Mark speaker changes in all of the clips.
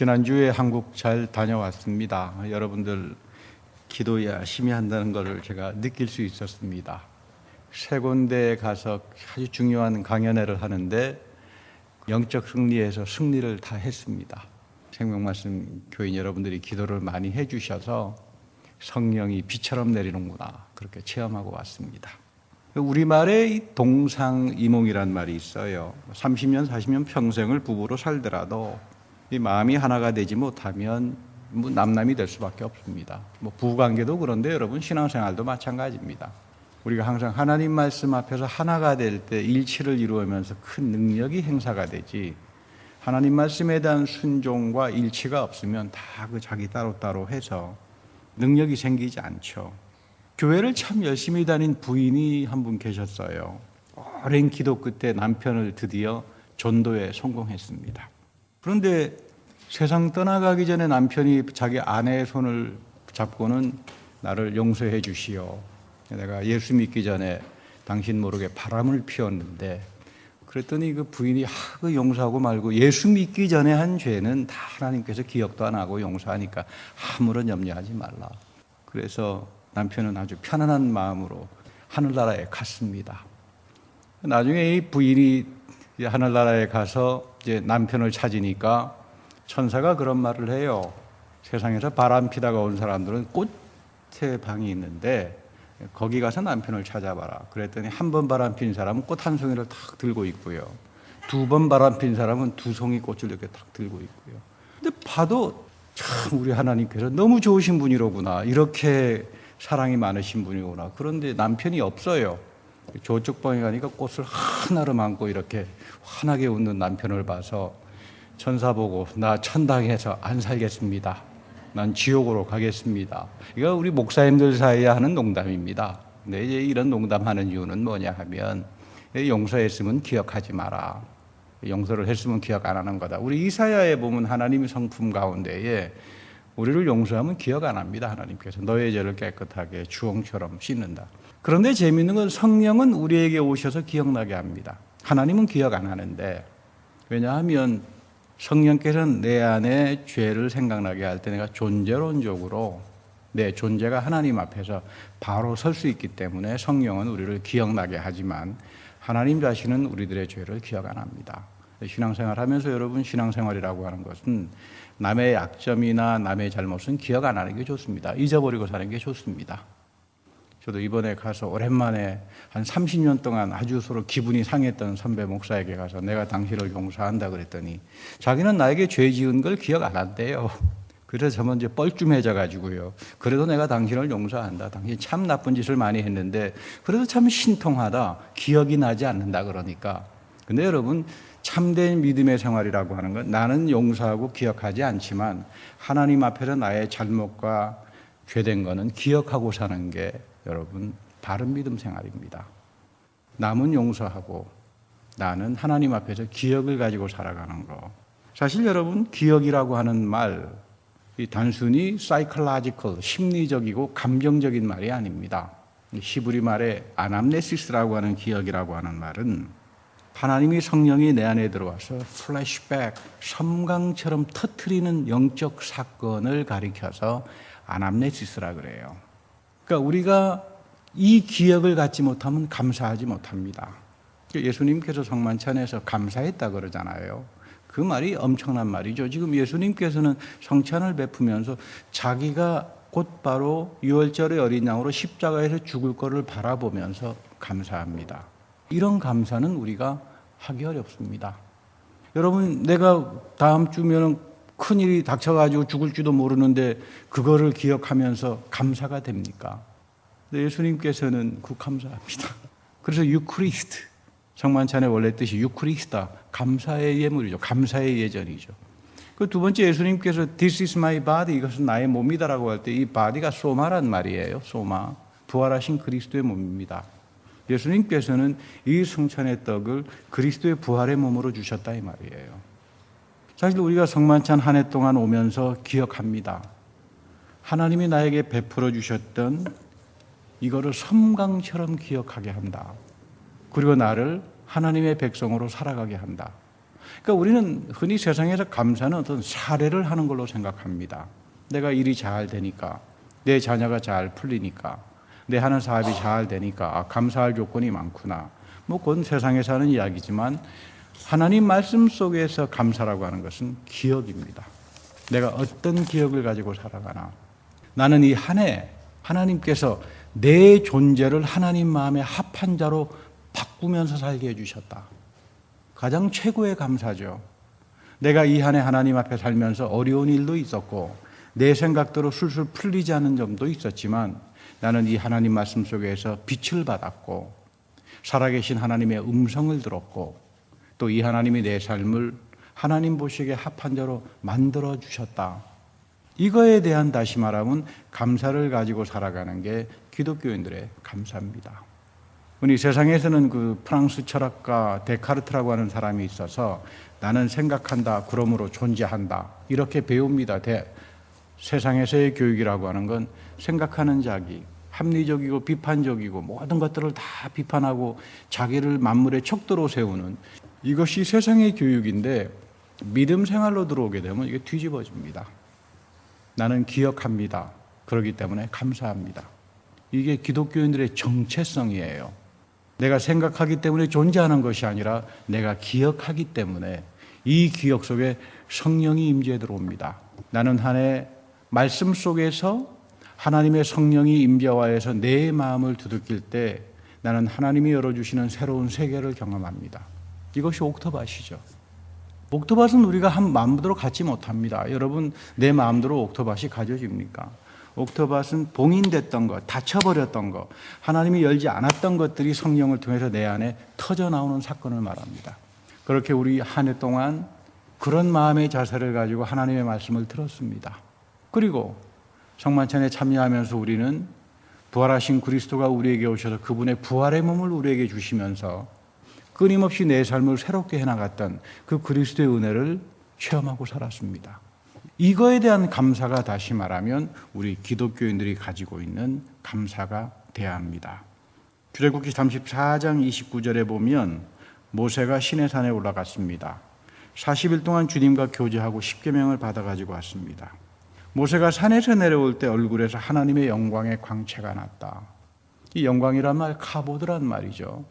Speaker 1: 지난주에 한국 잘 다녀왔습니다. 여러분들 기도 열심히 한다는 것을 제가 느낄 수 있었습니다. 세 군데에 가서 아주 중요한 강연회를 하는데 영적 승리에서 승리를 다 했습니다. 생명말씀 교인 여러분들이 기도를 많이 해주셔서 성령이 비처럼 내리는구나 그렇게 체험하고 왔습니다. 우리말에 이 동상이몽이란 말이 있어요. 30년 40년 평생을 부부로 살더라도 이 마음이 하나가 되지 못하면 남남이 될 수밖에 없습니다. 부부관계도 그런데 여러분 신앙생활도 마찬가지입니다. 우리가 항상 하나님 말씀 앞에서 하나가 될 때 일치를 이루면서 큰 능력이 행사가 되지, 하나님 말씀에 대한 순종과 일치가 없으면 다 그 자기 따로따로 해서 능력이 생기지 않죠. 교회를 참 열심히 다닌 부인이 한 분 계셨어요. 오랜 기도 끝에 남편을 드디어 전도에 성공했습니다. 그런데 세상 떠나가기 전에 남편이 자기 아내의 손을 잡고는 나를 용서해 주시오. 내가 예수 믿기 전에 당신 모르게 바람을 피웠는데, 그랬더니 그 부인이 그 용서하고 말고 예수 믿기 전에 한 죄는 다 하나님께서 기억도 안 하고 용서하니까 아무런 염려하지 말라. 그래서 남편은 아주 편안한 마음으로 하늘나라에 갔습니다. 나중에 이 부인이 하늘나라에 가서 이제 남편을 찾으니까 천사가 그런 말을 해요. 세상에서 바람 피다가 온 사람들은 꽃의 방이 있는데 거기 가서 남편을 찾아봐라. 그랬더니 한 번 바람 핀 사람은 꽃 한 송이를 탁 들고 있고요. 두 번 바람 핀 사람은 두 송이 꽃을 이렇게 탁 들고 있고요. 근데 봐도 참 우리 하나님께서 너무 좋으신 분이로구나. 이렇게 사랑이 많으신 분이구나. 그런데 남편이 없어요. 저쪽 방에 가니까 꽃을 하나로 안고 이렇게 환하게 웃는 남편을 봐서 천사 보고 나 천당에서 안 살겠습니다. 난 지옥으로 가겠습니다. 이거 우리 목사님들 사이에 하는 농담입니다. 근데 이제 이런 농담하는 이유는 뭐냐 하면 용서했으면 기억하지 마라. 용서를 했으면 기억 안 하는 거다. 우리 이사야에 보면 하나님의 성품 가운데에 우리를 용서하면 기억 안 합니다. 하나님께서 너의 죄를 깨끗하게 주홍처럼 씻는다. 그런데 재미있는 건 성령은 우리에게 오셔서 기억나게 합니다. 하나님은 기억 안 하는데, 왜냐하면 성령께서는 내 안에 죄를 생각나게 할 때 내가 존재론적으로 내 존재가 하나님 앞에서 바로 설 수 있기 때문에 성령은 우리를 기억나게 하지만 하나님 자신은 우리들의 죄를 기억 안 합니다. 신앙생활 하면서 여러분, 신앙생활이라고 하는 것은 남의 약점이나 남의 잘못은 기억 안 하는 게 좋습니다. 잊어버리고 사는 게 좋습니다. 저도 이번에 가서 오랜만에 한 30년 동안 아주 서로 기분이 상했던 선배 목사에게 가서 내가 당신을 용서한다 그랬더니 자기는 나에게 죄 지은 걸 기억 안 한대요. 그래서 저 먼저 뻘쭘해져 가지고요. 그래도 내가 당신을 용서한다. 당신 참 나쁜 짓을 많이 했는데 그래도 참 신통하다. 기억이 나지 않는다 그러니까. 근데 여러분, 참된 믿음의 생활이라고 하는 건 나는 용서하고 기억하지 않지만 하나님 앞에서 나의 잘못과 죄된 거는 기억하고 사는 게 여러분 바른 믿음 생활입니다. 남은 용서하고 나는 하나님 앞에서 기억을 가지고 살아가는 거. 사실 여러분, 기억이라고 하는 말, 이 단순히 psychological, 심리적이고 감정적인 말이 아닙니다. 히브리 말에 아남네시스라고 하는 기억이라고 하는 말은 하나님이 성령이 내 안에 들어와서 플래시백, 섬광처럼 터트리는 영적 사건을 가리켜서 아남네시스라 그래요. 그러니까 우리가 이 기억을 갖지 못하면 감사하지 못합니다. 예수님께서 성만찬에서 감사했다 그러잖아요. 그 말이 엄청난 말이죠. 지금 예수님께서는 성찬을 베푸면서 자기가 곧바로 유월절의 어린 양으로 십자가에서 죽을 것을 바라보면서 감사합니다. 이런 감사는 우리가 하기 어렵습니다. 여러분, 내가 다음 주면 큰일이 닥쳐가지고 죽을지도 모르는데 그거를 기억하면서 감사가 됩니까? 예수님께서는 그 감사합니다. 그래서 유크리스트, 성만찬의 원래 뜻이 유크리스타, 감사의 예물이죠. 감사의 예전이죠. 그 두 번째, 예수님께서 This is my body, 이것은 나의 몸이다라고 할 때 이 body가 소마란 말이에요. 소마, 부활하신 그리스도의 몸입니다. 예수님께서는 이 성찬의 떡을 그리스도의 부활의 몸으로 주셨다 이 말이에요. 사실 우리가 성만찬 한 해 동안 오면서 기억합니다. 하나님이 나에게 베풀어 주셨던 이거를 섬광처럼 기억하게 한다. 그리고 나를 하나님의 백성으로 살아가게 한다. 그러니까 우리는 흔히 세상에서 감사는 어떤 사례를 하는 걸로 생각합니다. 내가 일이 잘 되니까, 내 자녀가 잘 풀리니까, 내 하는 사업이 잘 되니까 감사할 조건이 많구나. 그건 세상에서 하는 이야기지만 하나님 말씀 속에서 감사라고 하는 것은 기억입니다. 내가 어떤 기억을 가지고 살아가나. 나는 이 한 해 하나님께서 내 존재를 하나님 마음에 합한 자로 바꾸면서 살게 해주셨다. 가장 최고의 감사죠. 내가 이 한 해 하나님 앞에 살면서 어려운 일도 있었고 내 생각대로 술술 풀리지 않는 점도 있었지만 나는 이 하나님 말씀 속에서 빛을 받았고 살아계신 하나님의 음성을 들었고 또 이 하나님이 내 삶을 하나님 보시기에 합한 자로 만들어 주셨다. 이거에 대한 다시 말하면 감사를 가지고 살아가는 게 기독교인들의 감사입니다. 우리 세상에서는 그 프랑스 철학가 데카르트라고 하는 사람이 있어서 나는 생각한다, 그러므로 존재한다. 이렇게 배웁니다. 세상에서의 교육이라고 하는 건 생각하는 자기, 합리적이고 비판적이고 모든 것들을 다 비판하고 자기를 만물의 척도로 세우는 이것이 세상의 교육인데 믿음 생활로 들어오게 되면 이게 뒤집어집니다. 나는 기억합니다. 그렇기 때문에 감사합니다. 이게 기독교인들의 정체성이에요. 내가 생각하기 때문에 존재하는 것이 아니라 내가 기억하기 때문에 이 기억 속에 성령이 임재해 들어옵니다. 나는 한 해 말씀 속에서 하나님의 성령이 임재하여서 내 마음을 두들길 때 나는 하나님이 열어주시는 새로운 세계를 경험합니다. 이것이 옥토밭이죠. 옥토밭은 우리가 한 마음대로 갖지 못합니다. 여러분, 내 마음대로 옥토밭이 가져집니까? 옥토밭은 봉인됐던 것, 닫혀버렸던 것, 하나님이 열지 않았던 것들이 성령을 통해서 내 안에 터져나오는 사건을 말합니다. 그렇게 우리 한 해 동안 그런 마음의 자세를 가지고 하나님의 말씀을 들었습니다. 그리고 성만찬에 참여하면서 우리는 부활하신 그리스도가 우리에게 오셔서 그분의 부활의 몸을 우리에게 주시면서 끊임없이 내 삶을 새롭게 해나갔던 그 그리스도의 은혜를 체험하고 살았습니다. 이거에 대한 감사가 다시 말하면 우리 기독교인들이 가지고 있는 감사가 되어야 합니다. 출애굽기 34장 29절에 보면 모세가 시내산에 올라갔습니다. 40일 동안 주님과 교제하고 십계명을 받아가지고 왔습니다. 모세가 산에서 내려올 때 얼굴에서 하나님의 영광의 광채가 났다. 이 영광이란 말 카보드란 말이죠.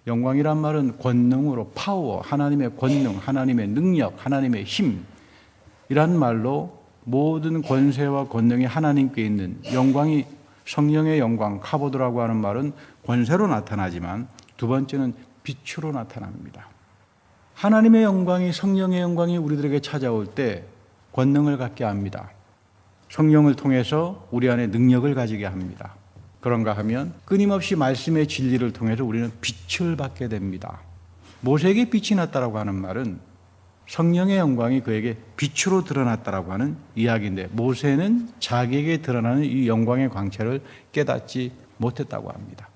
Speaker 1: 영광이란 말은 권능으로 파워, 하나님의 권능, 하나님의 능력, 하나님의 힘 이란 말로 모든 권세와 권능이 하나님께 있는 영광이 성령의 영광, 카보드라고 하는 말은 권세로 나타나지만 두 번째는 빛으로 나타납니다. 하나님의 영광이 성령의 영광이 우리들에게 찾아올 때 권능을 갖게 합니다. 성령을 통해서 우리 안에 능력을 가지게 합니다. 그런가 하면 끊임없이 말씀의 진리를 통해서 우리는 빛을 받게 됩니다. 모세에게 빛이 났다라고 하는 말은 성령의 영광이 그에게 빛으로 드러났다라고 하는 이야기인데 모세는 자기에게 드러나는 이 영광의 광채를 깨닫지 못했다고 합니다.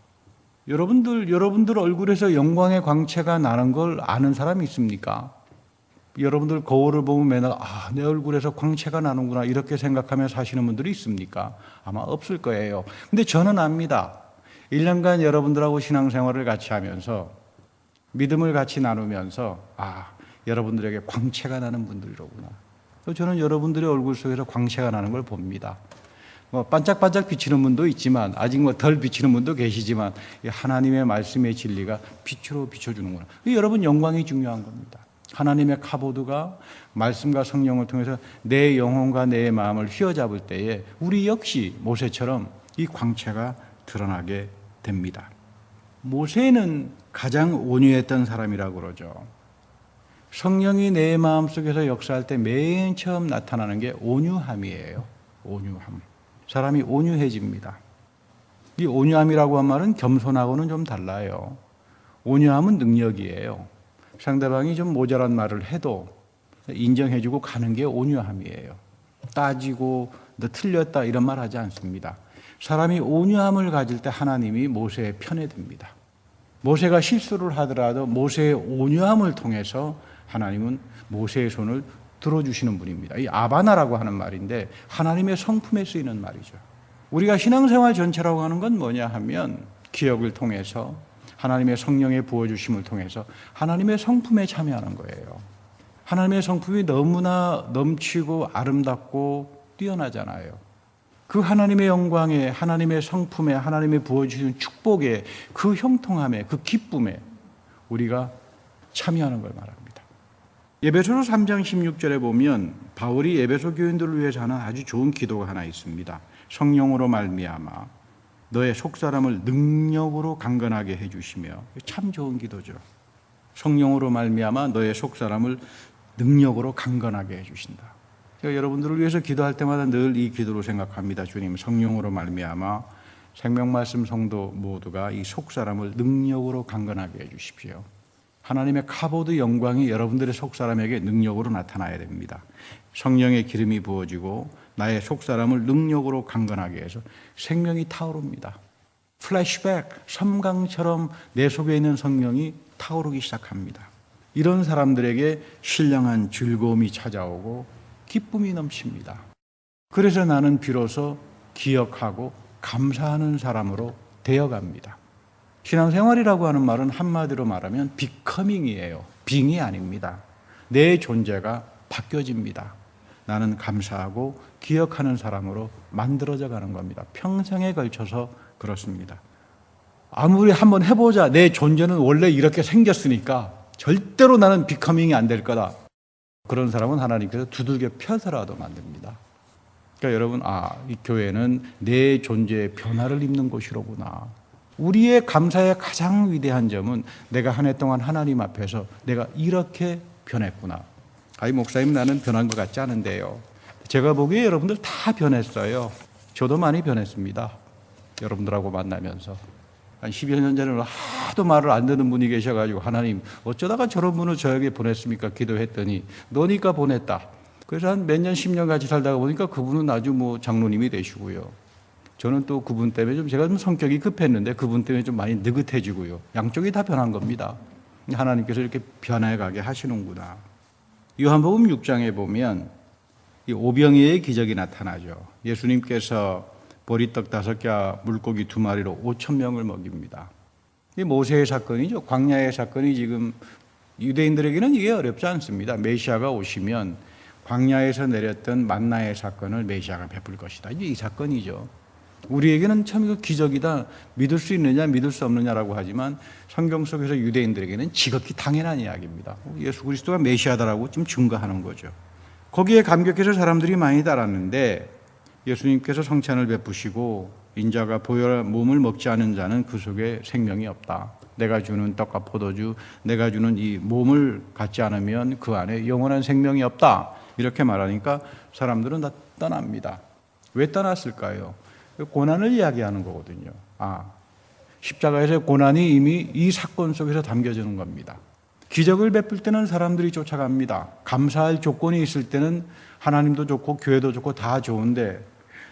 Speaker 1: 여러분들 얼굴에서 영광의 광채가 나는 걸 아는 사람이 있습니까? 여러분들 거울을 보면 맨날 내 얼굴에서 광채가 나는구나 이렇게 생각하며 사시는 분들이 있습니까? 아마 없을 거예요. 근데 저는 압니다. 1년간 여러분들하고 신앙생활을 같이 하면서 믿음을 같이 나누면서 여러분들에게 광채가 나는 분들이로구나. 저는 여러분들의 얼굴 속에서 광채가 나는 걸 봅니다. 반짝반짝 비치는 분도 있지만 아직 덜 비치는 분도 계시지만 하나님의 말씀의 진리가 빛으로 비춰주는구나. 여러분 영광이 중요한 겁니다. 하나님의 카보드가 말씀과 성령을 통해서 내 영혼과 내 마음을 휘어잡을 때에 우리 역시 모세처럼 이 광채가 드러나게 됩니다. 모세는 가장 온유했던 사람이라고 그러죠. 성령이 내 마음속에서 역사할 때 맨 처음 나타나는 게 온유함이에요. 온유함. 사람이 온유해집니다. 이 온유함이라고 한 말은 겸손하고는 좀 달라요. 온유함은 능력이에요. 상대방이 좀 모자란 말을 해도 인정해주고 가는 게 온유함이에요. 따지고 너 틀렸다 이런 말 하지 않습니다. 사람이 온유함을 가질 때 하나님이 모세의 편에 듭니다. 모세가 실수를 하더라도 모세의 온유함을 통해서 하나님은 모세의 손을 들어주시는 분입니다. 이 아바나라고 하는 말인데 하나님의 성품에 쓰이는 말이죠. 우리가 신앙생활 전체라고 하는 건 뭐냐 하면 기억을 통해서 하나님의 성령의 부어주심을 통해서 하나님의 성품에 참여하는 거예요. 하나님의 성품이 너무나 넘치고 아름답고 뛰어나잖아요. 그 하나님의 영광에, 하나님의 성품에, 하나님의 부어주시는 축복에, 그 형통함에, 그 기쁨에 우리가 참여하는 걸 말합니다. 에베소서 3장 16절에 보면 바울이 에베소 교인들을 위해서 하는 아주 좋은 기도가 하나 있습니다. 성령으로 말미암아 너의 속사람을 능력으로 강건하게 해주시며, 참 좋은 기도죠. 성령으로 말미암아 너의 속사람을 능력으로 강건하게 해주신다. 제가 여러분들을 위해서 기도할 때마다 늘 이 기도로 생각합니다. 주님, 성령으로 말미암아 생명말씀 성도 모두가 이 속사람을 능력으로 강건하게 해주십시오. 하나님의 카보드 영광이 여러분들의 속사람에게 능력으로 나타나야 됩니다. 성령의 기름이 부어지고 나의 속사람을 능력으로 강건하게 해서 생명이 타오릅니다. 플래시백, 섬광처럼 내 속에 있는 성령이 타오르기 시작합니다. 이런 사람들에게 신령한 즐거움이 찾아오고 기쁨이 넘칩니다. 그래서 나는 비로소 기억하고 감사하는 사람으로 되어갑니다. 신앙생활이라고 하는 말은 한마디로 말하면 비커밍이에요. 빙이 아닙니다. 내 존재가 바뀌어집니다. 나는 감사하고 기억하는 사람으로 만들어져 가는 겁니다. 평생에 걸쳐서 그렇습니다. 아무리 한번 해보자. 내 존재는 원래 이렇게 생겼으니까 절대로 나는 비커밍이 안 될 거다. 그런 사람은 하나님께서 두들겨 펴서라도 만듭니다. 그러니까 여러분, 이 교회는 내 존재의 변화를 입는 곳이로구나. 우리의 감사의 가장 위대한 점은 내가 한 해 동안 하나님 앞에서 내가 이렇게 변했구나. 목사님, 나는 변한 것 같지 않은데요. 제가 보기에 여러분들 다 변했어요. 저도 많이 변했습니다. 여러분들하고 만나면서. 한 10여 년 전에는 하도 말을 안 듣는 분이 계셔가지고, 하나님 어쩌다가 저런 분을 저에게 보냈습니까? 기도했더니 너니까 보냈다. 그래서 한 몇 년, 10년 같이 살다가 보니까 그분은 아주 장로님이 되시고요. 저는 또 그분 때문에 제가 좀 성격이 급했는데 그분 때문에 좀 많이 느긋해지고요. 양쪽이 다 변한 겁니다. 하나님께서 이렇게 변해가게 하시는구나. 요한복음 6장에 보면 이 오병이의 기적이 나타나죠. 예수님께서 보리떡 5개와 물고기 2마리로 5,000명을 먹입니다. 이 모세의 사건이죠. 광야의 사건이 지금 유대인들에게는 이게 어렵지 않습니다. 메시아가 오시면 광야에서 내렸던 만나의 사건을 메시아가 베풀 것이다. 이제 이 사건이죠. 우리에게는 참 이거 기적이다. 믿을 수 있느냐 믿을 수 없느냐라고 하지만 성경 속에서 유대인들에게는 지극히 당연한 이야기입니다. 예수 그리스도가 메시아다라고 좀 증거하는 거죠. 거기에 감격해서 사람들이 많이 따랐는데 예수님께서 성찬을 베푸시고 인자가 보혈 몸을 먹지 않은 자는 그 속에 생명이 없다. 내가 주는 떡과 포도주, 내가 주는 이 몸을 갖지 않으면 그 안에 영원한 생명이 없다. 이렇게 말하니까 사람들은 다 떠납니다. 왜 떠났을까요? 고난을 이야기하는 거거든요. 십자가에서의 고난이 이미 이 사건 속에서 담겨지는 겁니다. 기적을 베풀 때는 사람들이 쫓아갑니다. 감사할 조건이 있을 때는 하나님도 좋고 교회도 좋고 다 좋은데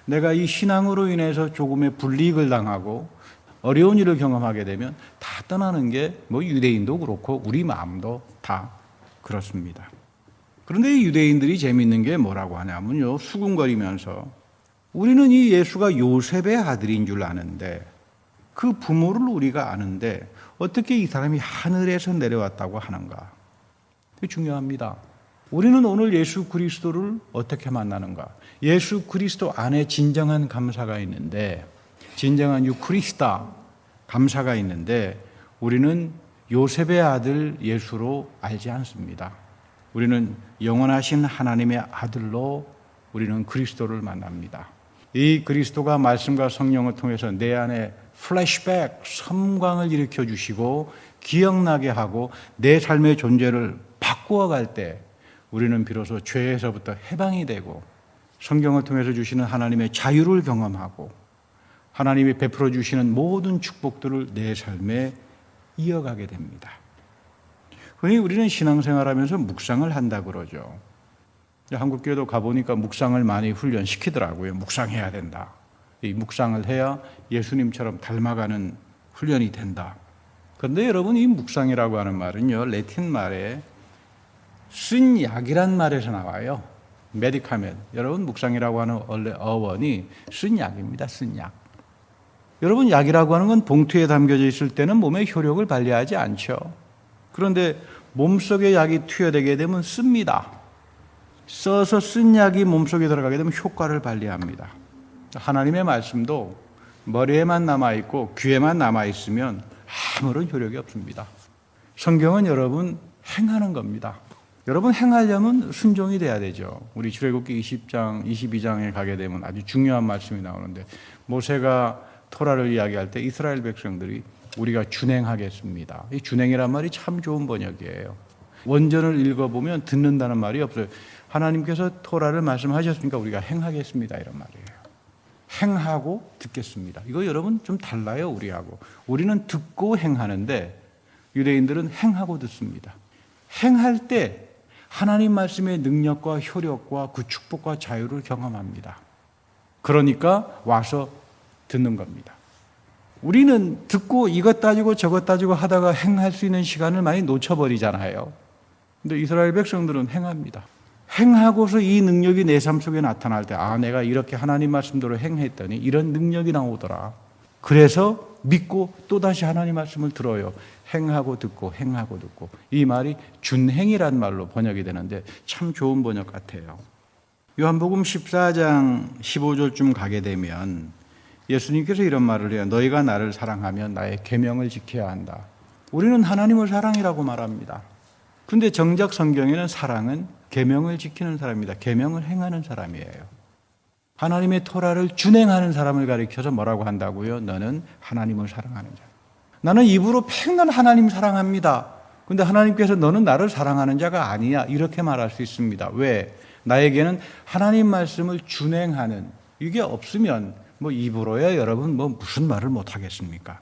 Speaker 1: 내가 이 신앙으로 인해서 조금의 불이익을 당하고 어려운 일을 경험하게 되면 다 떠나는 게 유대인도 그렇고 우리 마음도 다 그렇습니다. 그런데 이 유대인들이 재미있는 게 뭐라고 하냐면요. 수군거리면서 우리는 이 예수가 요셉의 아들인 줄 아는데 그 부모를 우리가 아는데 어떻게 이 사람이 하늘에서 내려왔다고 하는가? 그게 중요합니다. 우리는 오늘 예수 그리스도를 어떻게 만나는가? 예수 그리스도 안에 진정한 감사가 있는데, 진정한 유크리스타 감사가 있는데 우리는 요셉의 아들 예수로 알지 않습니다. 우리는 영원하신 하나님의 아들로 우리는 그리스도를 만납니다. 이 그리스도가 말씀과 성령을 통해서 내 안에 플래시백, 섬광을 일으켜 주시고 기억나게 하고 내 삶의 존재를 바꾸어 갈 때 우리는 비로소 죄에서부터 해방이 되고 성경을 통해서 주시는 하나님의 자유를 경험하고 하나님이 베풀어 주시는 모든 축복들을 내 삶에 이어가게 됩니다. 흔히 우리는 신앙생활하면서 묵상을 한다 그러죠. 한국교회도 가보니까 묵상을 많이 훈련시키더라고요. 묵상해야 된다. 이 묵상을 해야 예수님처럼 닮아가는 훈련이 된다. 그런데 여러분, 이 묵상이라고 하는 말은요, 라틴 말에 쓴 약이란 말에서 나와요. 메디카멘. 여러분, 묵상이라고 하는 원래 어원이 쓴 약입니다. 쓴 약. 여러분, 약이라고 하는 건 봉투에 담겨져 있을 때는 몸에 효력을 발휘하지 않죠. 그런데 몸속에 약이 투여되게 되면 씁니다. 써서 쓴 약이 몸속에 들어가게 되면 효과를 발휘합니다. 하나님의 말씀도 머리에만 남아있고 귀에만 남아있으면 아무런 효력이 없습니다. 성경은 여러분 행하는 겁니다. 여러분 행하려면 순종이 돼야 되죠. 우리 출애굽기 20장, 22장에 가게 되면 아주 중요한 말씀이 나오는데 모세가 토라를 이야기할 때 이스라엘 백성들이 우리가 준행하겠습니다. 이 준행이란 말이 참 좋은 번역이에요. 원전을 읽어보면 듣는다는 말이 없어요. 하나님께서 토라를 말씀하셨으니까 우리가 행하겠습니다 이런 말이에요. 행하고 듣겠습니다. 이거 여러분 좀 달라요 우리하고. 우리는 듣고 행하는데 유대인들은 행하고 듣습니다. 행할 때 하나님 말씀의 능력과 효력과 그 축복과 자유를 경험합니다. 그러니까 와서 듣는 겁니다. 우리는 듣고 이것 따지고 저것 따지고 하다가 행할 수 있는 시간을 많이 놓쳐버리잖아요. 근데 이스라엘 백성들은 행합니다. 행하고서 이 능력이 내 삶 속에 나타날 때 내가 이렇게 하나님 말씀대로 행했더니 이런 능력이 나오더라. 그래서 믿고 또다시 하나님 말씀을 들어요. 행하고 듣고 행하고 듣고. 이 말이 준행이란 말로 번역이 되는데 참 좋은 번역 같아요. 요한복음 14장 15절쯤 가게 되면 예수님께서 이런 말을 해요. 너희가 나를 사랑하면 나의 계명을 지켜야 한다. 우리는 하나님을 사랑이라고 말합니다. 근데 정작 성경에는 사랑은 계명을 지키는 사람입니다. 계명을 행하는 사람이에요. 하나님의 토라를 준행하는 사람을 가리켜서 뭐라고 한다고요? 너는 하나님을 사랑하는 자. 나는 입으로 팽난 하나님 사랑합니다. 근데 하나님께서 너는 나를 사랑하는 자가 아니야. 이렇게 말할 수 있습니다. 왜? 나에게는 하나님 말씀을 준행하는 이게 없으면 입으로야 여러분 무슨 말을 못 하겠습니까?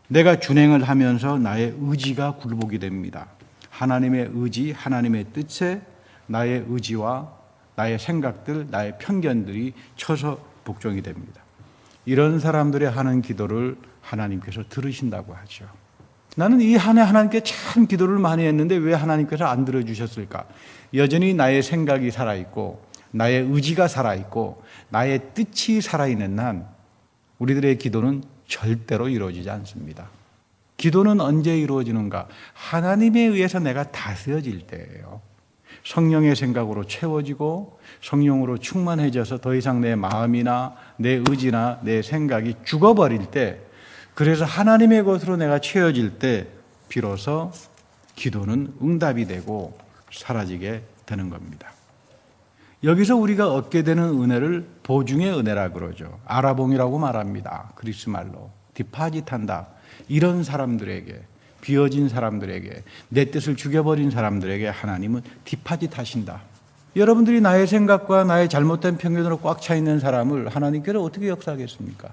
Speaker 1: 내가 준행을 하면서 나의 의지가 굴복이 됩니다. 하나님의 의지, 하나님의 뜻에 나의 의지와 나의 생각들, 나의 편견들이 쳐서 복종이 됩니다. 이런 사람들의 하는 기도를 하나님께서 들으신다고 하죠. 나는 이 한 해 하나님께 참 기도를 많이 했는데 왜 하나님께서 안 들어주셨을까? 여전히 나의 생각이 살아있고 나의 의지가 살아있고 나의 뜻이 살아있는 한 우리들의 기도는 절대로 이루어지지 않습니다. 기도는 언제 이루어지는가? 하나님에 의해서 내가 다스려질 때예요. 성령의 생각으로 채워지고 성령으로 충만해져서 더 이상 내 마음이나 내 의지나 내 생각이 죽어버릴 때, 그래서 하나님의 것으로 내가 채워질 때 비로소 기도는 응답이 되고 사라지게 되는 겁니다. 여기서 우리가 얻게 되는 은혜를 보증의 은혜라 그러죠. 아라봉이라고 말합니다. 그리스 말로. 디파짓한다. 이런 사람들에게, 비어진 사람들에게, 내 뜻을 죽여버린 사람들에게 하나님은 디파짓 하신다. 여러분들이 나의 생각과 나의 잘못된 편견으로 꽉 차 있는 사람을 하나님께서 어떻게 역사하겠습니까?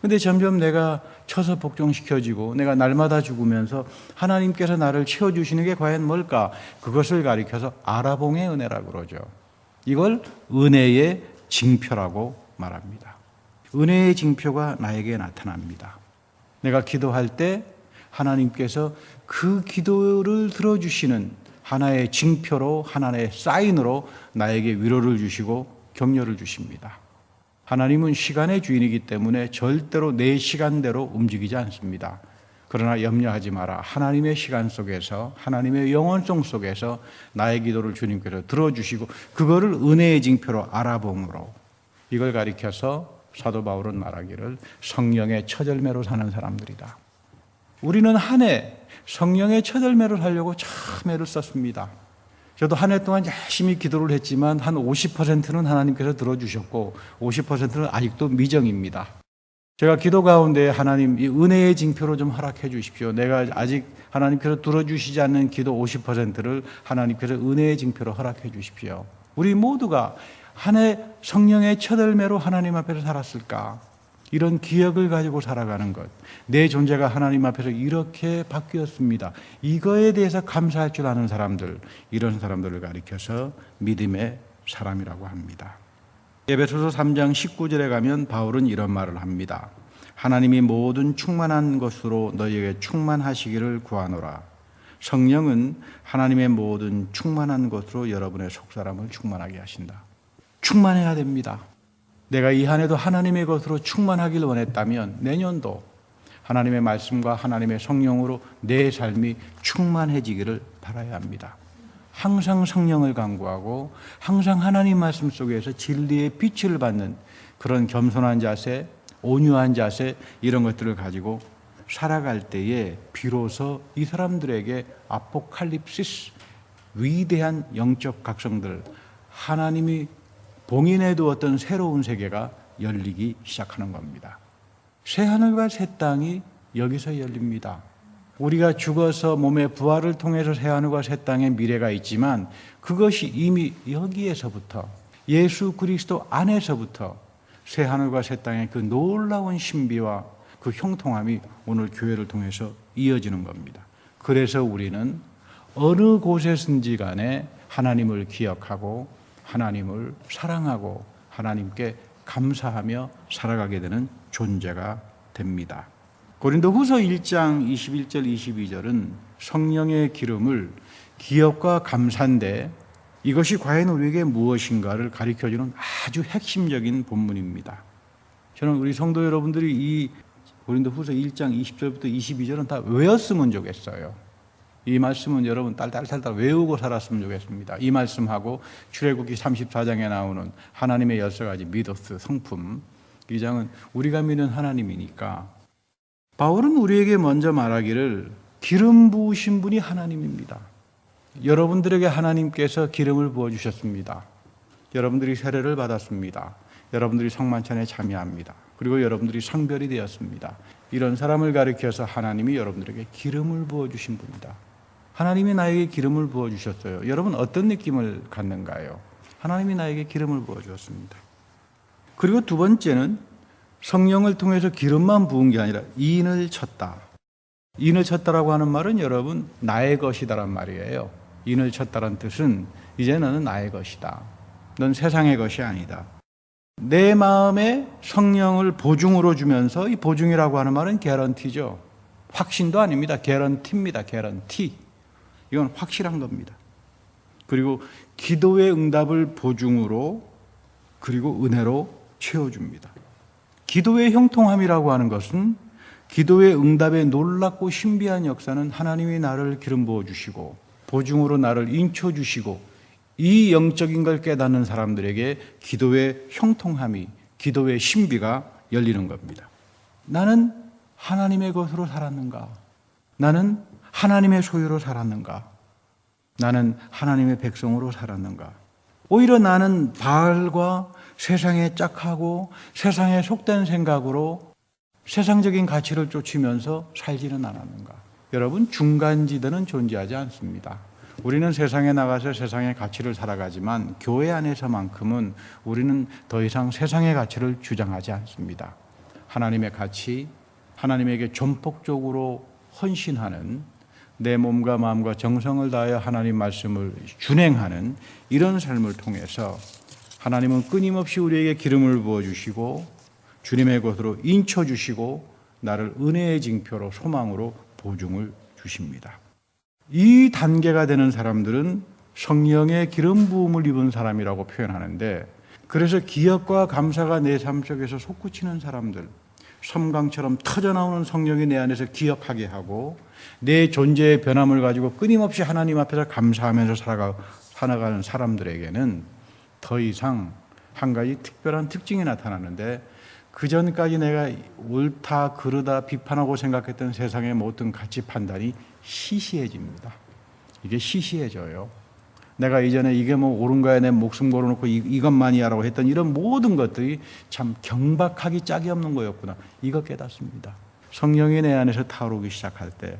Speaker 1: 근데 점점 내가 쳐서 복종시켜지고 내가 날마다 죽으면서 하나님께서 나를 채워주시는 게 과연 뭘까? 그것을 가리켜서 아라봉의 은혜라고 그러죠. 이걸 은혜의 징표라고 말합니다. 은혜의 징표가 나에게 나타납니다. 내가 기도할 때 하나님께서 그 기도를 들어주시는 하나의 징표로, 하나의 사인으로 나에게 위로를 주시고 격려를 주십니다. 하나님은 시간의 주인이기 때문에 절대로 내 시간대로 움직이지 않습니다. 그러나 염려하지 마라. 하나님의 시간 속에서, 하나님의 영원성 속에서 나의 기도를 주님께서 들어주시고 그거를 은혜의 징표로 아라봉으로, 이걸 가리켜서 사도 바울은 말하기를 성령의 첫 열매로 사는 사람들이다. 우리는 한 해 성령의 첫 열매를 하려고 참 애를 썼습니다. 저도 한 해 동안 열심히 기도를 했지만 한 50%는 하나님께서 들어주셨고 50%는 아직도 미정입니다. 제가 기도 가운데 하나님 이 은혜의 징표로 좀 허락해 주십시오. 내가 아직 하나님께서 들어주시지 않는 기도 50%를 하나님께서 은혜의 징표로 허락해 주십시오. 우리 모두가 한 해 성령의 첫 열매로 하나님 앞에서 살았을까? 이런 기억을 가지고 살아가는 것. 내 존재가 하나님 앞에서 이렇게 바뀌었습니다. 이거에 대해서 감사할 줄 아는 사람들, 이런 사람들을 가리켜서 믿음의 사람이라고 합니다. 에베소서 3장 19절에 가면 바울은 이런 말을 합니다. 하나님이 모든 충만한 것으로 너희에게 충만하시기를 구하노라. 성령은 하나님의 모든 충만한 것으로 여러분의 속사람을 충만하게 하신다. 충만해야 됩니다. 내가 이 한 해도 하나님의 것으로 충만하길 원했다면 내년도 하나님의 말씀과 하나님의 성령으로 내 삶이 충만해지기를 바라야 합니다. 항상 성령을 간구하고 항상 하나님 말씀 속에서 진리의 빛을 받는 그런 겸손한 자세, 온유한 자세, 이런 것들을 가지고 살아갈 때에 비로소 이 사람들에게 아포칼립시스, 위대한 영적 각성들, 하나님이 봉인해 두었던 새로운 세계가 열리기 시작하는 겁니다. 새하늘과 새 땅이 여기서 열립니다. 우리가 죽어서 몸의 부활을 통해서 새하늘과 새 땅의 미래가 있지만 그것이 이미 여기에서부터 예수 그리스도 안에서부터 새하늘과 새 땅의 그 놀라운 신비와 그 형통함이 오늘 교회를 통해서 이어지는 겁니다. 그래서 우리는 어느 곳에선지 간에 하나님을 기억하고 하나님을 사랑하고 하나님께 감사하며 살아가게 되는 존재가 됩니다. 고린도후서 1장 21절 22절은 성령의 기름을 기업과 감사인데 이것이 과연 우리에게 무엇인가를 가르쳐주는 아주 핵심적인 본문입니다. 저는 우리 성도 여러분들이 이 고린도후서 1장 20절부터 22절은 다 외웠으면 좋겠어요. 이 말씀은 여러분 딸딸딸딸 외우고 살았으면 좋겠습니다. 이 말씀하고 출애굽기 34장에 나오는 하나님의 6가지 미더스 성품, 이 장은 우리가 믿는 하나님이니까. 바울은 우리에게 먼저 말하기를 기름 부으신 분이 하나님입니다. 여러분들에게 하나님께서 기름을 부어주셨습니다. 여러분들이 세례를 받았습니다. 여러분들이 성만찬에 참여합니다. 그리고 여러분들이 성별이 되었습니다. 이런 사람을 가리켜서 하나님이 여러분들에게 기름을 부어주신 분이다. 하나님이 나에게 기름을 부어주셨어요. 여러분 어떤 느낌을 갖는가요? 하나님이 나에게 기름을 부어주었습니다. 그리고 두 번째는 성령을 통해서 기름만 부은 게 아니라 인을 쳤다. 인을 쳤다라고 하는 말은 여러분 나의 것이다란 말이에요. 인을 쳤다란 뜻은 이제 너는 나의 것이다. 넌 세상의 것이 아니다. 내 마음에 성령을 보증으로 주면서, 이 보증이라고 하는 말은 개런티죠. 확신도 아닙니다. 개런티입니다. 개런티. 이건 확실한 겁니다. 그리고 기도의 응답을 보증으로 그리고 은혜로 채워줍니다. 기도의 형통함이라고 하는 것은 기도의 응답의 놀랍고 신비한 역사는 하나님이 나를 기름 부어주시고 보증으로 나를 인쳐주시고 이 영적인 걸 깨닫는 사람들에게 기도의 형통함이, 기도의 신비가 열리는 겁니다. 나는 하나님의 것으로 살았는가? 나는 하나님의 소유로 살았는가? 나는 하나님의 백성으로 살았는가? 오히려 나는 바알과 세상에 짝하고 세상에 속된 생각으로 세상적인 가치를 쫓으면서 살지는 않았는가? 여러분, 중간지대는 존재하지 않습니다. 우리는 세상에 나가서 세상의 가치를 살아가지만 교회 안에서만큼은 우리는 더 이상 세상의 가치를 주장하지 않습니다. 하나님의 가치, 하나님에게 전폭적으로 헌신하는, 내 몸과 마음과 정성을 다하여 하나님 말씀을 준행하는 이런 삶을 통해서 하나님은 끊임없이 우리에게 기름을 부어주시고 주님의 것으로 인쳐주시고 나를 은혜의 징표로 소망으로 보증을 주십니다. 이 단계가 되는 사람들은 성령의 기름 부음을 입은 사람이라고 표현하는데, 그래서 기억과 감사가 내 삶 속에서 솟구치는 사람들, 섬광처럼 터져나오는 성령이 내 안에서 기억하게 하고 내 존재의 변함을 가지고 끊임없이 하나님 앞에서 감사하면서 살아가는 사람들에게는 더 이상 한 가지 특별한 특징이 나타나는데, 그 전까지 내가 옳다 그르다 비판하고 생각했던 세상의 모든 가치 판단이 시시해집니다. 이게 시시해져요. 내가 이전에 이게 뭐 옳은 거야, 내 목숨 걸어놓고 이것만이야라고 했던 이런 모든 것들이 참 경박하기 짝이 없는 거였구나, 이거 깨닫습니다. 성령이 내 안에서 타오르기 시작할 때,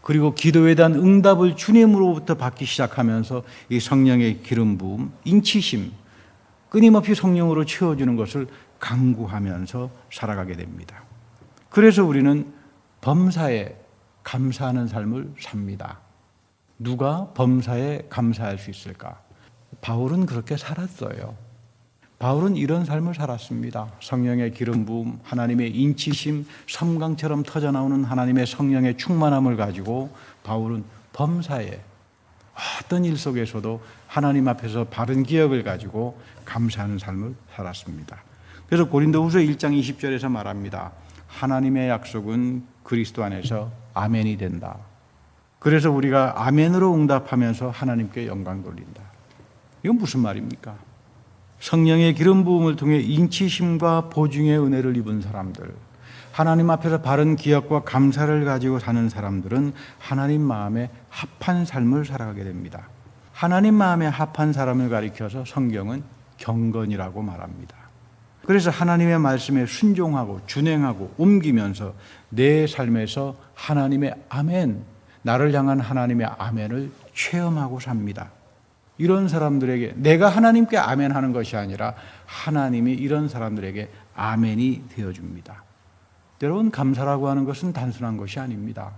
Speaker 1: 그리고 기도에 대한 응답을 주님으로부터 받기 시작하면서 이 성령의 기름 부음, 인치심, 끊임없이 성령으로 채워주는 것을 간구하면서 살아가게 됩니다. 그래서 우리는 범사에 감사하는 삶을 삽니다. 누가 범사에 감사할 수 있을까? 바울은 그렇게 살았어요. 바울은 이런 삶을 살았습니다. 성령의 기름 부음, 하나님의 인치심, 섬광처럼 터져나오는 하나님의 성령의 충만함을 가지고 바울은 범사에 어떤 일 속에서도 하나님 앞에서 바른 기억을 가지고 감사하는 삶을 살았습니다. 그래서 고린도후서 1장 20절에서 말합니다. 하나님의 약속은 그리스도 안에서 아멘이 된다. 그래서 우리가 아멘으로 응답하면서 하나님께 영광 돌린다. 이건 무슨 말입니까? 성령의 기름 부음을 통해 인치심과 보증의 은혜를 입은 사람들, 하나님 앞에서 바른 기억과 감사를 가지고 사는 사람들은 하나님 마음에 합한 삶을 살아가게 됩니다. 하나님 마음에 합한 사람을 가리켜서 성경은 경건이라고 말합니다. 그래서 하나님의 말씀에 순종하고 준행하고 옮기면서 내 삶에서 하나님의 아멘, 나를 향한 하나님의 아멘을 체험하고 삽니다. 이런 사람들에게 내가 하나님께 아멘 하는 것이 아니라 하나님이 이런 사람들에게 아멘이 되어줍니다. 여러분, 감사라고 하는 것은 단순한 것이 아닙니다.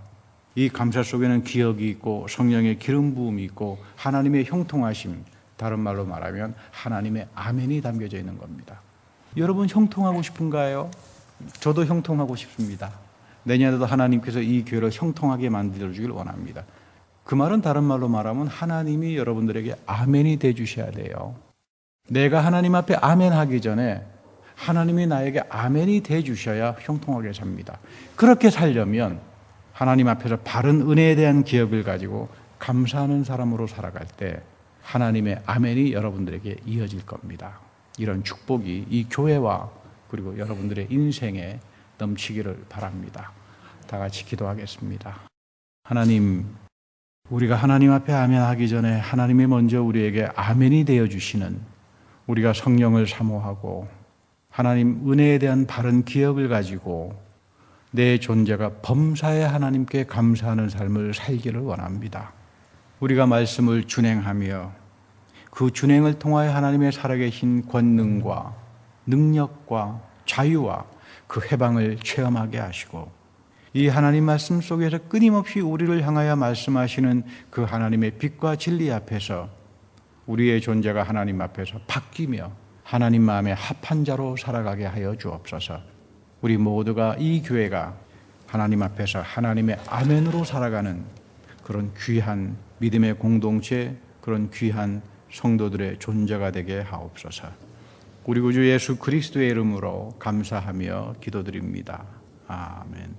Speaker 1: 이 감사 속에는 기억이 있고 성령의 기름 부음이 있고 하나님의 형통하심, 다른 말로 말하면 하나님의 아멘이 담겨져 있는 겁니다. 여러분, 형통하고 싶은가요? 저도 형통하고 싶습니다. 내년에도 하나님께서 이 교회를 형통하게 만들어주길 원합니다. 그 말은 다른 말로 말하면 하나님이 여러분들에게 아멘이 돼 주셔야 돼요. 내가 하나님 앞에 아멘 하기 전에 하나님이 나에게 아멘이 돼 주셔야 형통하게 삽니다. 그렇게 살려면 하나님 앞에서 바른 은혜에 대한 기억을 가지고 감사하는 사람으로 살아갈 때 하나님의 아멘이 여러분들에게 이어질 겁니다. 이런 축복이 이 교회와 그리고 여러분들의 인생에 넘치기를 바랍니다. 다 같이 기도하겠습니다. 하나님, 우리가 하나님 앞에 아멘 하기 전에 하나님이 먼저 우리에게 아멘이 되어 주시는, 우리가 성령을 사모하고 하나님 은혜에 대한 바른 기억을 가지고 내 존재가 범사에 하나님께 감사하는 삶을 살기를 원합니다. 우리가 말씀을 준행하며 그 준행을 통하여 하나님의 살아계신 권능과 능력과 자유와 그 해방을 체험하게 하시고, 이 하나님 말씀 속에서 끊임없이 우리를 향하여 말씀하시는 그 하나님의 빛과 진리 앞에서 우리의 존재가 하나님 앞에서 바뀌며 하나님 마음에 합한 자로 살아가게 하여 주옵소서. 우리 모두가, 이 교회가 하나님 앞에서 하나님의 아멘으로 살아가는 그런 귀한 믿음의 공동체, 그런 귀한 성도들의 존재가 되게 하옵소서. 우리 구주 예수 그리스도의 이름으로 감사하며 기도드립니다. 아멘.